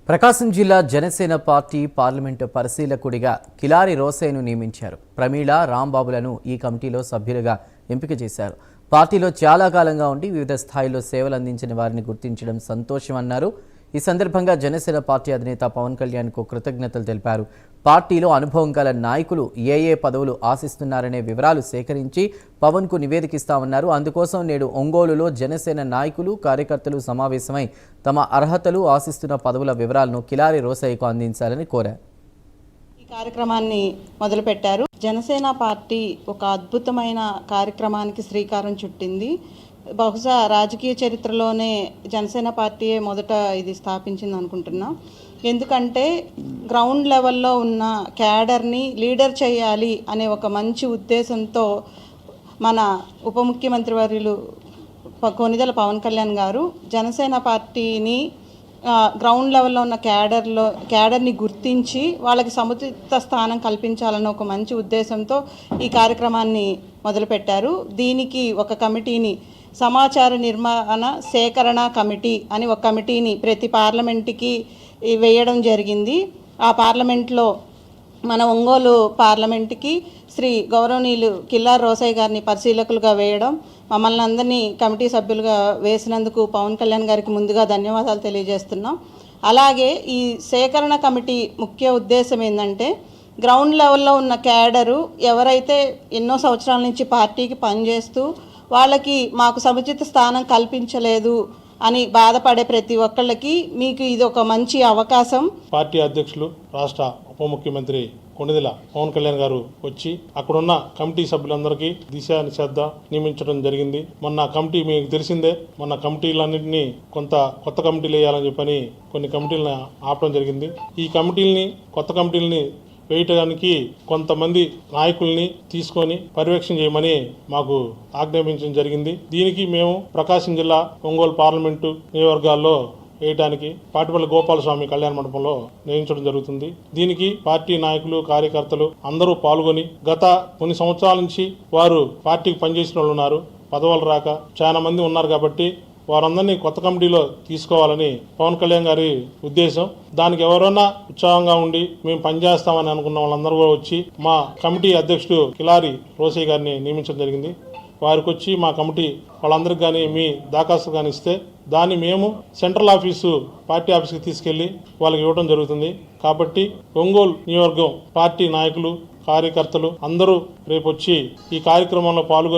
ప్రకాశం జిల్లా Janasena party parliament పరిశీలకుడిగా Kilari రోసయ్యను నియమించారు. ప్రమీళ, రాంబాబులను ఈ కమిటీలో సభ్యులుగా ఎంపిక చేశారు. పార్టీలో చాలా కాలంగా ఉండి వివిధ స్థాయిల్లో సేవలు అందించిన వారిని గుర్తించడం సంతోషమన్నారు. ఈ సందర్భంగా జనసేన పార్టీ అధినేత పవన్ కళ్యాణ్కు కృతజ్ఞతలు తెలిపారు. పార్టీలో అనుభవం గల నాయకులు ఏ పదవులు ఆశిస్తున్నారనే వివరాలు సేకరించి పవన్కు నివేదికిస్తామన్నారు. అందుకోసం నేడు ఒంగోలులో జనసేన నాయకులు, కార్యకర్తలు సమావేశమై తమ అర్హతలు, ఆశిస్తున్న పదవుల వివరాలను కిలారి రోసయ్యకు అందించాలని కోరారు. ఈ కార్యక్రమాన్ని మొదలుపెట్టారు. జనసేన పార్టీ ఒక అద్భుతమైన కార్యక్రమానికి శ్రీకారం చుట్టింది. బహుశా రాజకీయ చరిత్రలోనే జనసేన పార్టీయే మొదట ఇది స్థాపించింది అనుకుంటున్నా. ఎందుకంటే గ్రౌండ్ లెవెల్లో ఉన్న క్యాడర్ని లీడర్ చేయాలి అనే ఒక మంచి ఉద్దేశంతో మన ఉప ముఖ్యమంత్రి వర్యులు కొనిదెల పవన్ కళ్యాణ్ గారు జనసేన పార్టీని గ్రౌండ్ లెవెల్లో ఉన్న క్యాడర్ని గుర్తించి వాళ్ళకి సముచిత స్థానం కల్పించాలన్న ఒక మంచి ఉద్దేశంతో ఈ కార్యక్రమాన్ని మొదలుపెట్టారు. దీనికి ఒక కమిటీని, సమాచార నిర్మాణ సేకరణ కమిటీ అని ఒక కమిటీని ప్రతి పార్లమెంట్కి వేయడం జరిగింది. ఆ పార్లమెంట్లో మన ఒంగోలు పార్లమెంట్కి శ్రీ గౌరవనీయులు కిలారి రోసయ్య గారిని పరిశీలకులుగా వేయడం, మమ్మల్ని అందరినీ కమిటీ సభ్యులుగా వేసినందుకు పవన్ కళ్యాణ్ గారికి ముందుగా ధన్యవాదాలు తెలియజేస్తున్నాం. అలాగే ఈ సేకరణ కమిటీ ముఖ్య ఉద్దేశం ఏంటంటే, గ్రౌండ్ లెవెల్లో ఉన్న క్యాడరు ఎవరైతే ఎన్నో సంవత్సరాల నుంచి పార్టీకి పనిచేస్తూ వాళ్ళకి మాకు సముచిత స్థానం కల్పించలేదు అని బాధపడే ప్రతి ఒక్కళ్ళకి మీకు ఇది ఒక మంచి అవకాశం. పార్టీ అధ్యక్షులు, రాష్ట్ర ఉప ముఖ్యమంత్రి కొనిదెల పవన్ కళ్యాణ్ గారు వచ్చి అక్కడున్న కమిటీ సభ్యులందరికీ దిశానిర్దేశం నియమించడం జరిగింది. మొన్న కమిటీ మీకు తెలిసిందే, మొన్న కమిటీలన్నింటినీ కొత్త కమిటీలు వేయాలని చెప్పని కొన్ని కమిటీలను ఆపడం జరిగింది. ఈ కొత్త కమిటీలని వేయటానికి కొంతమంది నాయకుల్ని తీసుకొని పర్యవేక్షణ చేయమని మాకు ఆజ్ఞాపించడం జరిగింది. దీనికి మేము ప్రకాశం జిల్లా ఒంగోలు పార్లమెంటు నియోజకవర్గాల్లో వేయడానికి పాటిపల్లి గోపాలస్వామి కళ్యాణ మండపంలో నియమించడం జరుగుతుంది. దీనికి పార్టీ నాయకులు, కార్యకర్తలు అందరూ పాల్గొని గత కొన్ని సంవత్సరాల నుంచి వారు పార్టీకి పనిచేసిన వాళ్ళు ఉన్నారు, పదవులు రాక చాలా మంది ఉన్నారు. కాబట్టి వారందరినీ కొత్త కమిటీలో తీసుకోవాలని పవన్ కళ్యాణ్ గారి ఉద్దేశం. దానికి ఎవరైనా ఉత్సాహంగా ఉండి మేము పనిచేస్తామని అనుకున్న వాళ్ళందరూ కూడా వచ్చి మా కమిటీ అధ్యక్షుడు కిలారి రోసయ్య గారిని నియమించడం జరిగింది. వారికి వచ్చి మా కమిటీ వాళ్ళందరికీ కానీ మీ దరఖాస్తు కానీ ఇస్తే దాన్ని మేము సెంట్రల్ ఆఫీసు, పార్టీ ఆఫీస్కి తీసుకెళ్లి వాళ్ళకి ఇవ్వడం జరుగుతుంది. కాబట్టి ఒంగోలు నియోజకవర్గం పార్టీ నాయకులు, కార్యకర్తలు అందరూ రేపు వచ్చి ఈ కార్యక్రమంలో పాల్గొని